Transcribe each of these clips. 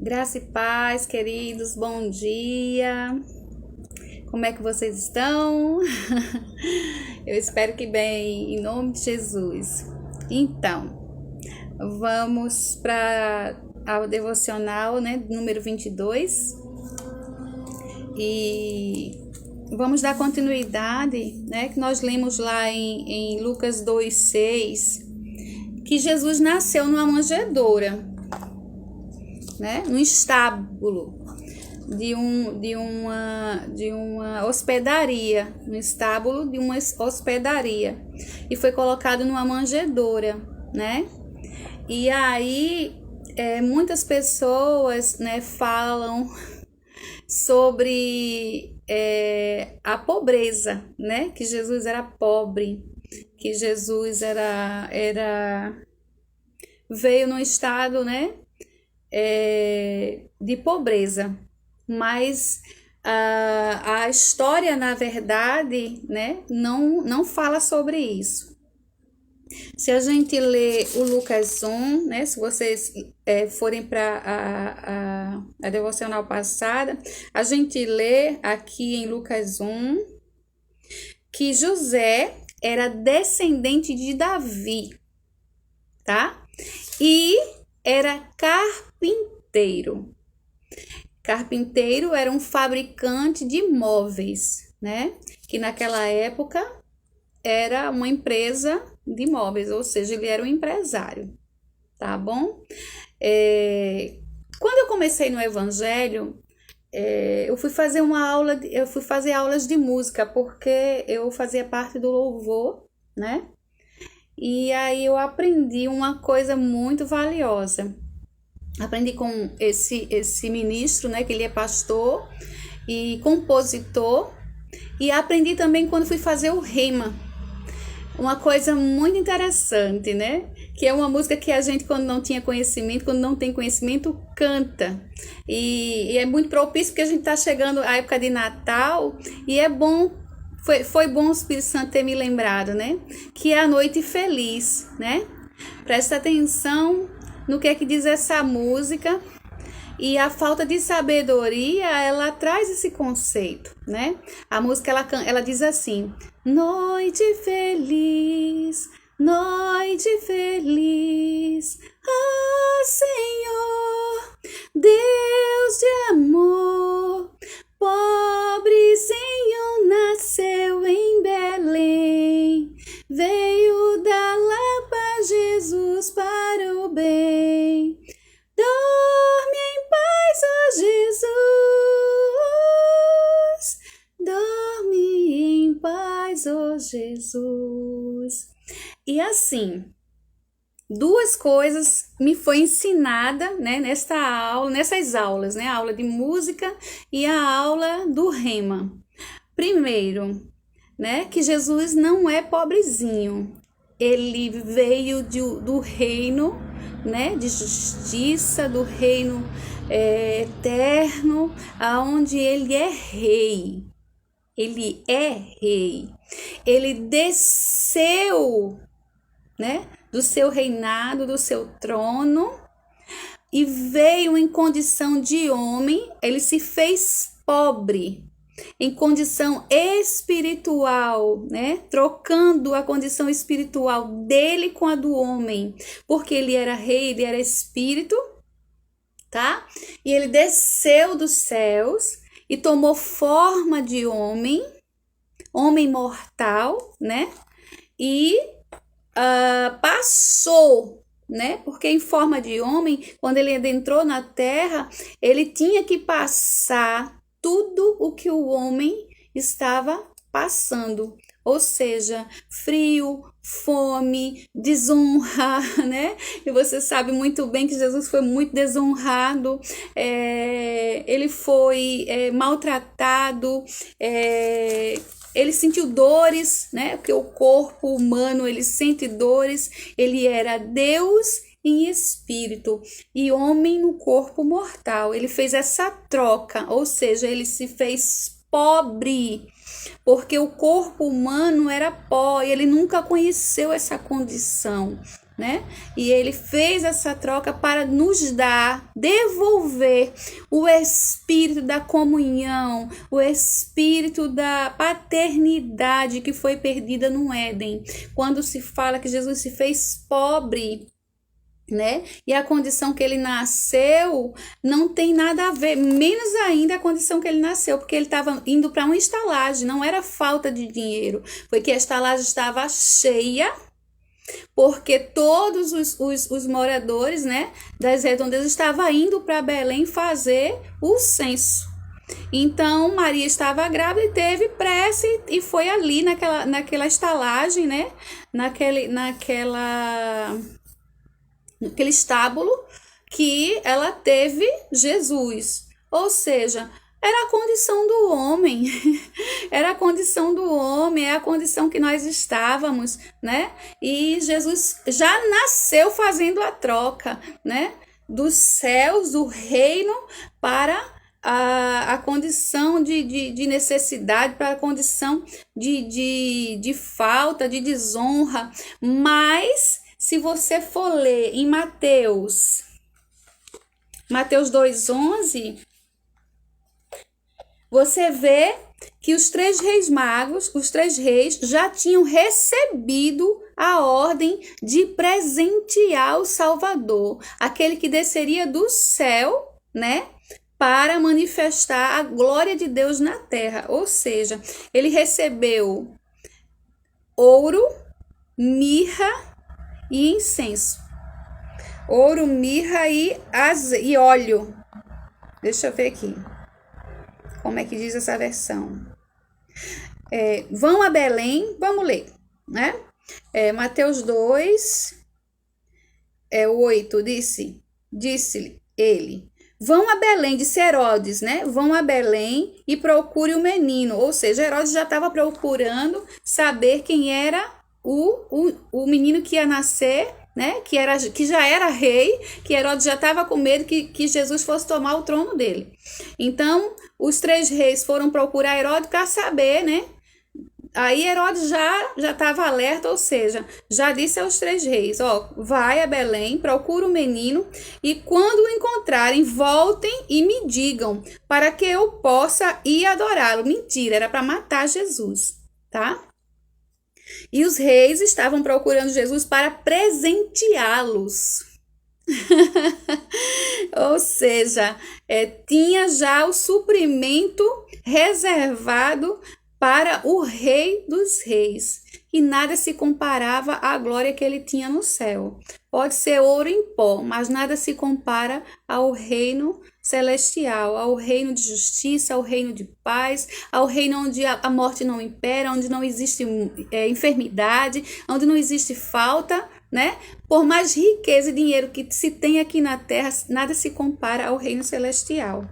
Graça e paz, queridos, bom dia. Como é que vocês estão? Eu espero que bem, em nome de Jesus. Então, vamos para a devocional, número 22. E vamos dar continuidade, que nós lemos lá em Lucas 2:6, que Jesus nasceu numa manjedoura, num estábulo de uma hospedaria, no estábulo de uma hospedaria, e foi colocado numa manjedoura, E aí muitas pessoas, falam sobre a pobreza, que Jesus era pobre, que Jesus veio num estado, de pobreza, mas a história, na verdade, não fala sobre isso. Se a gente ler o Lucas 1, se vocês forem para a devocional passada, a gente lê aqui em Lucas 1 que José era descendente de Davi, tá? E era carpinteiro. Carpinteiro era um fabricante de móveis, Que naquela época era uma empresa de móveis, ou seja, ele era um empresário, tá bom? Quando eu comecei no Evangelho, eu fui fazer aulas de música, porque eu fazia parte do louvor, E aí eu aprendi uma coisa muito valiosa. Aprendi com esse ministro, que ele é pastor e compositor, e aprendi também quando fui fazer o rema. Uma coisa muito interessante, Que é uma música que a gente, quando não tem conhecimento, canta. E é muito propício, porque a gente está chegando à época de Natal, e é bom. Foi bom o Espírito Santo ter me lembrado, Que é a noite feliz, Presta atenção no que é que diz essa música. E a falta de sabedoria, ela traz esse conceito, A música, ela diz assim: noite feliz, ah, Senhor, Deus de amor, pobrezinho nasceu em Belém, veio da Lapa Jesus para o bem. Dorme em paz, ó Jesus, dorme em paz, ó Jesus. E assim, duas coisas me foi ensinada, nessas aulas, a aula de música e a aula do rema. Primeiro, que Jesus não é pobrezinho, ele veio do reino, de justiça, do reino eterno, aonde ele é rei. Ele é rei. Ele desceu, do seu reinado, do seu trono, e veio em condição de homem. Ele se fez pobre em condição espiritual, trocando a condição espiritual dele com a do homem, porque ele era rei, ele era espírito, tá? E ele desceu dos céus e tomou forma de homem mortal, E passou, porque em forma de homem, quando ele adentrou na terra, ele tinha que passar tudo o que o homem estava passando, ou seja, frio, fome, desonra, E você sabe muito bem que Jesus foi muito desonrado, ele foi maltratado, ele sentiu dores, Porque o corpo humano, ele sente dores, ele era Deus em espírito e homem no corpo mortal. Ele fez essa troca, ou seja, ele se fez pobre, porque o corpo humano era pó e ele nunca conheceu essa condição. né? E ele fez essa troca para nos dar, devolver o espírito da comunhão, o espírito da paternidade que foi perdida no Éden. Quando se fala que Jesus se fez pobre, né? E a condição que ele nasceu não tem nada a ver, menos ainda a condição que ele nasceu, porque ele estava indo para uma estalagem, não era falta de dinheiro, foi que a estalagem estava cheia, porque todos os moradores, né, das redondezas estavam indo para Belém fazer o censo. Então Maria estava grávida e teve pressa e foi ali naquela estalagem, né, naquele estábulo que ela teve Jesus. Ou seja, era a condição do homem, era a condição do homem, é a condição que nós estávamos, né? E Jesus já nasceu fazendo a troca, né? Dos céus, do reino, para a condição de necessidade, para a condição de falta, de desonra. Mas se você for ler em Mateus 2:11, você vê que os três reis magos, os três reis, já tinham recebido a ordem de presentear o Salvador, aquele que desceria do céu, né, para manifestar a glória de Deus na terra. Ou seja, ele recebeu ouro, mirra e incenso. Ouro, mirra e óleo. Deixa eu ver aqui. Como é que diz essa versão? Vão a Belém, vamos ler, né? Mateus 2:8, disse-lhe ele: vão a Belém, disse Herodes, né? Vão a Belém e procure o menino. Ou seja, Herodes já estava procurando saber quem era o menino que ia nascer, né? Que já era rei, que Herodes já estava com medo que Jesus fosse tomar o trono dele. Então, os três reis foram procurar Herodes para saber, né? Aí Herodes já estava alerta, ou seja, já disse aos três reis, vai a Belém, procura o menino, e quando o encontrarem, voltem e me digam, para que eu possa ir adorá-lo. Mentira, era para matar Jesus, tá? E os reis estavam procurando Jesus para presenteá-los. Ou seja, tinha já o suprimento reservado para o Rei dos Reis, e nada se comparava à glória que ele tinha no céu. Pode ser ouro em pó, mas nada se compara ao reino celestial, ao reino de justiça, ao reino de paz, ao reino onde a morte não impera, onde não existe enfermidade, onde não existe falta, né? Por mais riqueza e dinheiro que se tem aqui na terra, nada se compara ao reino celestial.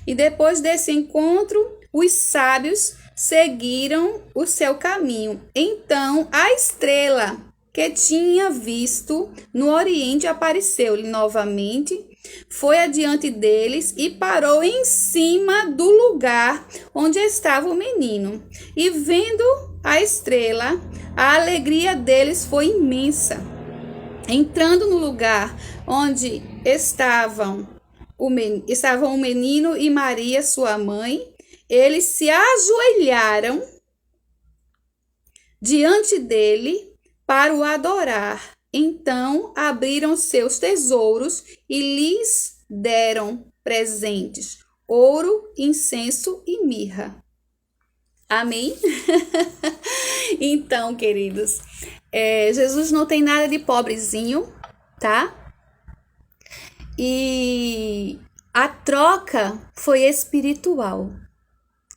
E depois desse encontro, os sábios seguiram o seu caminho. Então, a estrela que tinha visto no Oriente apareceu-lhe novamente, foi adiante deles e parou em cima do lugar onde estava o menino. E vendo a estrela, a alegria deles foi imensa. Entrando no lugar onde estavam o menino e Maria, sua mãe, eles se ajoelharam diante dele para o adorar. Então abriram seus tesouros e lhes deram presentes: ouro, incenso e mirra. Amém? Então, queridos, Jesus não tem nada de pobrezinho, tá? E a troca foi espiritual,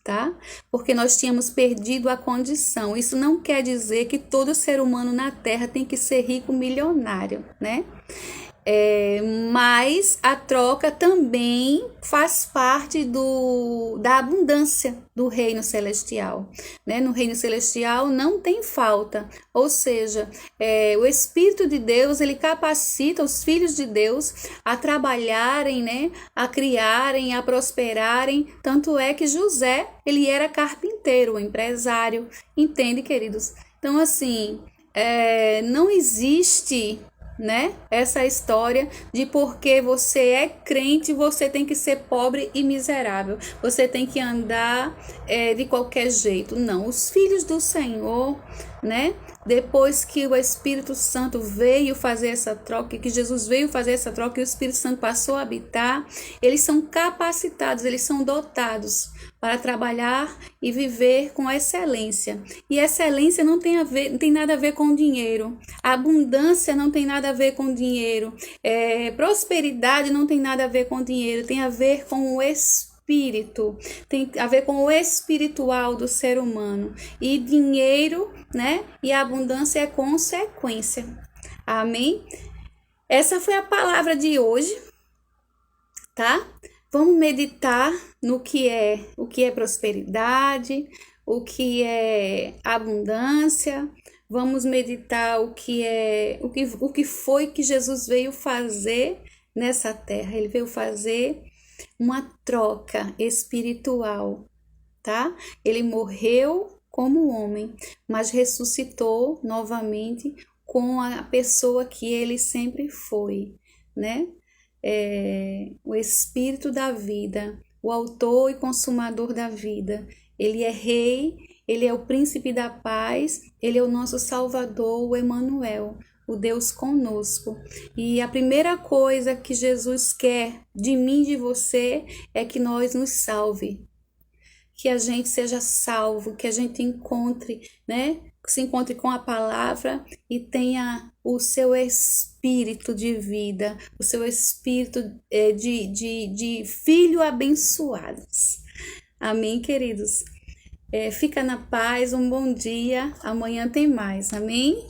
tá? Porque nós tínhamos perdido a condição. Isso não quer dizer que todo ser humano na Terra tem que ser rico, milionário, né? Mas a troca também faz parte da abundância do reino celestial, né? No reino celestial não tem falta, ou seja, o Espírito de Deus, ele capacita os filhos de Deus a trabalharem, né? A criarem, a prosperarem. Tanto é que José, ele era carpinteiro, empresário, entende, queridos? Então, assim, não existe né? Essa história de porque você é crente, você tem que ser pobre e miserável. Você tem que andar de qualquer jeito. Não, os filhos do Senhor, né? Depois que o Espírito Santo veio fazer essa troca, que Jesus veio fazer essa troca e o Espírito Santo passou a habitar, eles são capacitados, eles são dotados para trabalhar e viver com excelência. E excelência não tem nada a ver com dinheiro. A abundância não tem nada a ver com dinheiro. Prosperidade não tem nada a ver com dinheiro. Tem a ver com o espírito, tem a ver com o espiritual do ser humano. E dinheiro, né? E a abundância é consequência. Amém? Essa foi a palavra de hoje, tá? Vamos meditar no que é prosperidade, o que é abundância. Vamos meditar o que foi que Jesus veio fazer nessa terra. Ele veio fazer uma troca espiritual, tá? Ele morreu como homem, mas ressuscitou novamente com a pessoa que ele sempre foi, né? O Espírito da vida, o autor e consumador da vida. Ele é rei, ele é o príncipe da paz, ele é o nosso salvador, o Emanuel, o Deus conosco. E a primeira coisa que Jesus quer de mim e de você é que nós nos salve, que a gente seja salvo, que a gente encontre, né? Se encontre com a palavra e tenha o seu espírito de vida, o seu espírito de filho abençoados. Amém, queridos? Fica na paz, um bom dia. Amanhã tem mais. Amém?